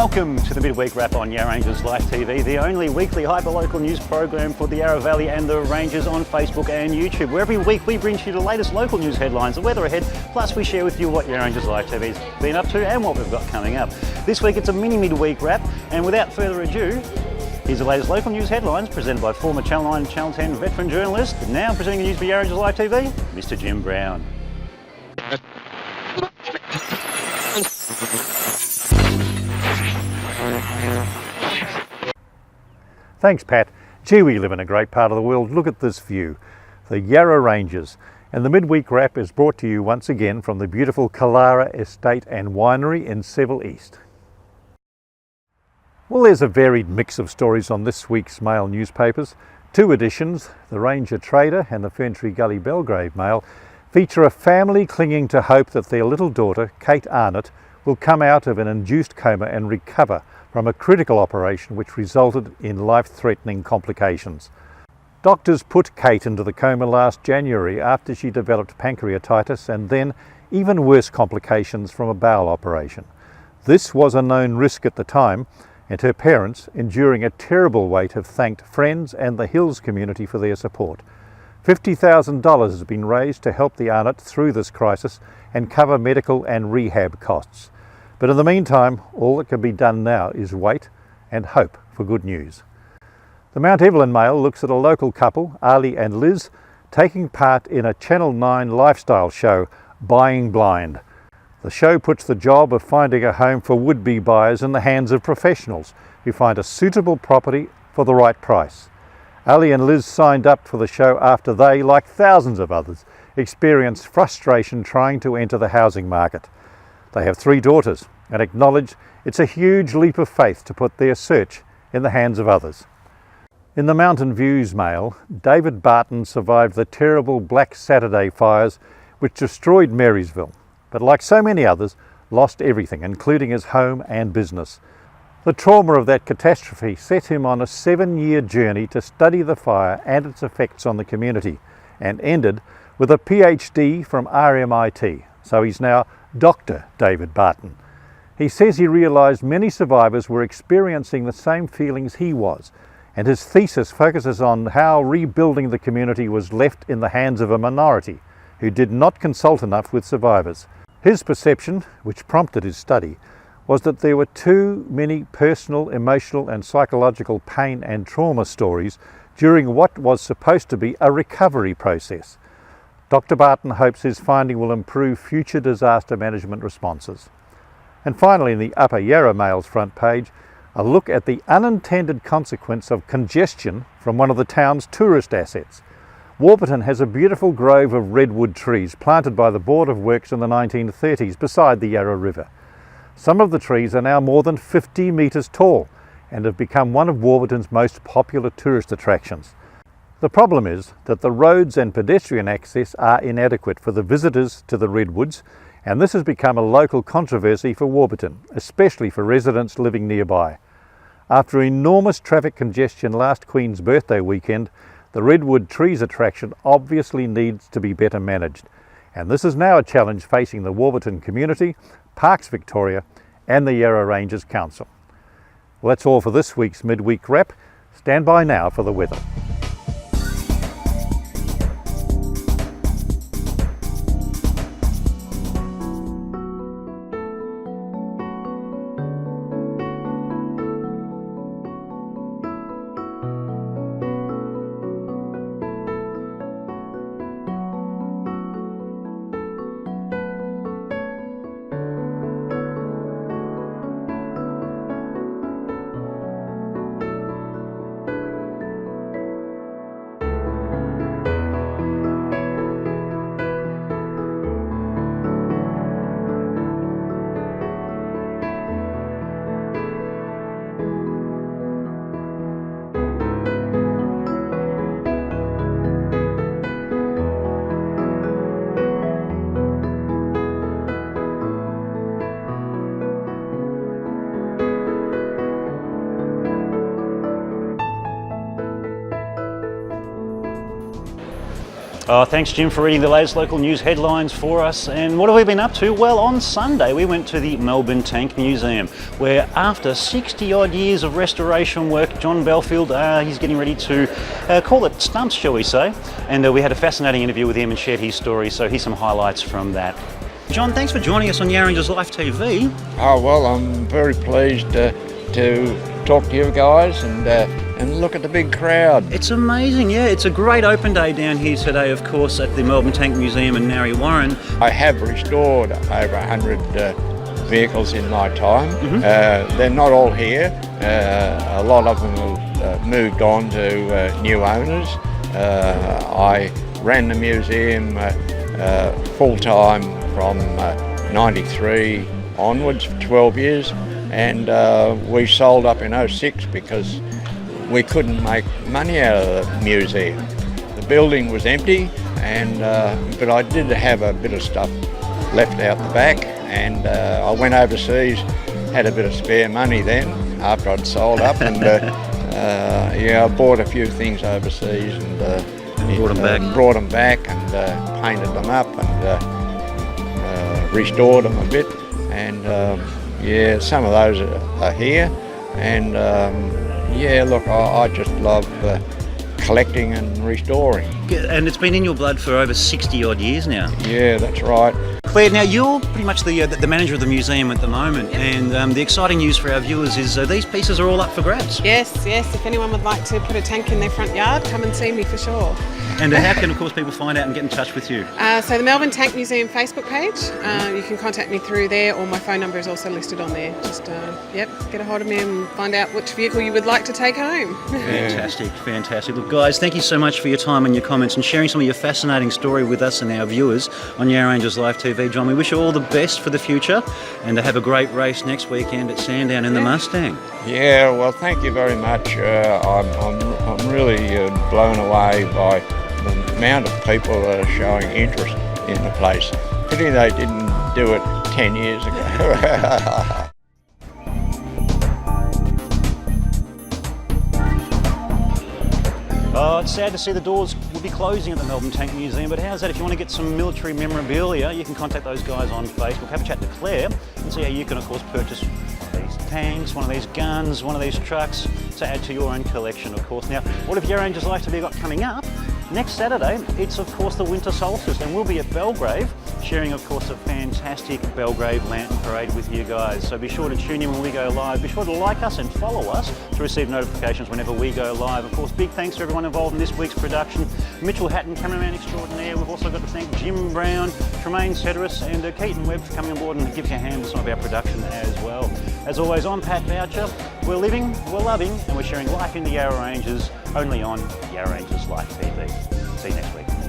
Welcome to the Midweek Wrap on Yarra Ranges Live TV, the only weekly hyper-local news program for the Yarra Valley and the Ranges on Facebook and YouTube, where every week we bring you the latest local news headlines, the weather ahead, plus we share with you what Yarra Ranges Live TV's been up to and what we've got coming up. This week it's a mini Midweek Wrap, and without further ado, here's the latest local news headlines presented by former Channel 9 and Channel 10 veteran journalist, now presenting the news for Yarra Ranges Live TV, Mr. Jim Brown. Thanks, Pat. Gee, we live in a great part of the world. Look at this view, the Yarra Ranges. And the Midweek Wrap is brought to you once again from the beautiful Killara Estate and Winery in Seville East. Well, there's a varied mix of stories on this week's Mail newspapers. Two editions, the Ranger Trader and the Ferntree Gully Belgrave Mail, feature a family clinging to hope that their little daughter, Kate Arnott, will come out of an induced coma and recover from a critical operation which resulted in life-threatening complications. Doctors put Kate into the coma last January after she developed pancreatitis and then even worse complications from a bowel operation. This was a known risk at the time, and her parents, enduring a terrible wait, have thanked friends and the Hills community for their support. $50,000 has been raised to help the Arnott through this crisis and cover medical and rehab costs. But in the meantime, all that can be done now is wait and hope for good news. The Mount Evelyn Mail looks at a local couple, Ali and Liz, taking part in a Channel 9 lifestyle show, Buying Blind. The show puts the job of finding a home for would-be buyers in the hands of professionals who find a suitable property for the right price. Ali and Liz signed up for the show after they, like thousands of others, experienced frustration trying to enter the housing market. They have 3 daughters and acknowledge it's a huge leap of faith to put their search in the hands of others. In the Mountain Views Mail, David Barton survived the terrible Black Saturday fires which destroyed Marysville, but like so many others, lost everything, including his home and business. The trauma of that catastrophe set him on a 7-year journey to study the fire and its effects on the community, and ended with a PhD from RMIT. So he's now Dr. David Barton. He says he realised many survivors were experiencing the same feelings he was, and his thesis focuses on how rebuilding the community was left in the hands of a minority who did not consult enough with survivors. His perception, which prompted his study, was that there were too many personal, emotional and psychological pain and trauma stories during what was supposed to be a recovery process. Dr. Barton hopes his finding will improve future disaster management responses. And finally, in the Upper Yarra Mail's front page, a look at the unintended consequence of congestion from one of the town's tourist assets. Warburton has a beautiful grove of redwood trees planted by the Board of Works in the 1930s beside the Yarra River. Some of the trees are now more than 50 metres tall and have become one of Warburton's most popular tourist attractions. The problem is that the roads and pedestrian access are inadequate for the visitors to the redwoods, and this has become a local controversy for Warburton, especially for residents living nearby. After enormous traffic congestion last Queen's Birthday weekend, the Redwood Trees attraction obviously needs to be better managed, and this is now a challenge facing the Warburton community, Parks Victoria and the Yarra Ranges Council. Well, that's all for this week's Midweek Wrap. Stand by now for the weather. Oh, thanks Jim for reading the latest local news headlines for us. And what have we been up to? Well, on Sunday we went to the Melbourne Tank Museum, where after 60 odd years of restoration work, John Belfield, he's getting ready to call it stumps, shall we say. And we had a fascinating interview with him and shared his story, so here's some highlights from that. John, thanks for joining us on Yarra Ranges Life TV. Oh, well, I'm very pleased to talk to you guys and look at the big crowd. It's amazing, yeah. It's a great open day down here today, of course, at the Melbourne Tank Museum in Narre Warren. I have restored over 100 vehicles in my time. They're not all here. A lot of them have moved on to new owners. I ran the museum full-time from 93 onwards for 12 years, and we sold up in 06 because we couldn't make money out of the museum. The building was empty, and but I did have a bit of stuff left out the back, and I went overseas, had a bit of spare money then after I'd sold up, and yeah, I bought a few things overseas and brought them back and painted them up and restored them a bit, and yeah, some of those are here, and yeah, look, I just love collecting and restoring. And it's been in your blood for over 60 odd years now. Yeah, that's right. Claire, now you're pretty much the manager of the museum at the moment, and the exciting news for our viewers is these pieces are all up for grabs. Yes, if anyone would like to put a tank in their front yard, come and see me for sure. And how can, of course, people find out and get in touch with you? So the Melbourne Tank Museum Facebook page, you can contact me through there, or my phone number is also listed on there. Just, get a hold of me and find out which vehicle you would like to take home. Fantastic. Look, guys, thank you so much for your time and your comments and sharing some of your fascinating story with us and our viewers on Yarra Ranges Live TV. John, we wish you all the best for the future, and to have a great race next weekend at Sandown in the Mustang. Yeah, well, thank you very much. I'm really blown away by the amount of people that are showing interest in the place. Pity they didn't do it 10 years ago. Oh, it's sad to see the doors will be closing at the Melbourne Tank Museum, but how's that? If you want to get some military memorabilia, you can contact those guys on Facebook, have a chat to Claire, and see how you can, of course, purchase one of these tanks, one of these guns, one of these trucks to add to your own collection, of course. Now, what have Yarra Ranges Life TV got coming up? Next Saturday, it's of course the winter solstice, and we'll be at Belgrave, sharing of course a fantastic Belgrave Lantern Parade with you guys. So be sure to tune in when we go live. Be sure to like us and follow us to receive notifications whenever we go live. Of course, big thanks to everyone involved in this week's production. Mitch, Hatten, cameraman extraordinaire. We've also got to thank Jim Brown, Tramaine, Cedras, and Keaton Webb for coming on board and giving a hand with some of our production as well. As always, I'm Pat Boucher. We're living, we're loving, and we're sharing life in the Yarra Ranges only on Yarra Ranges Life TV. See you next week.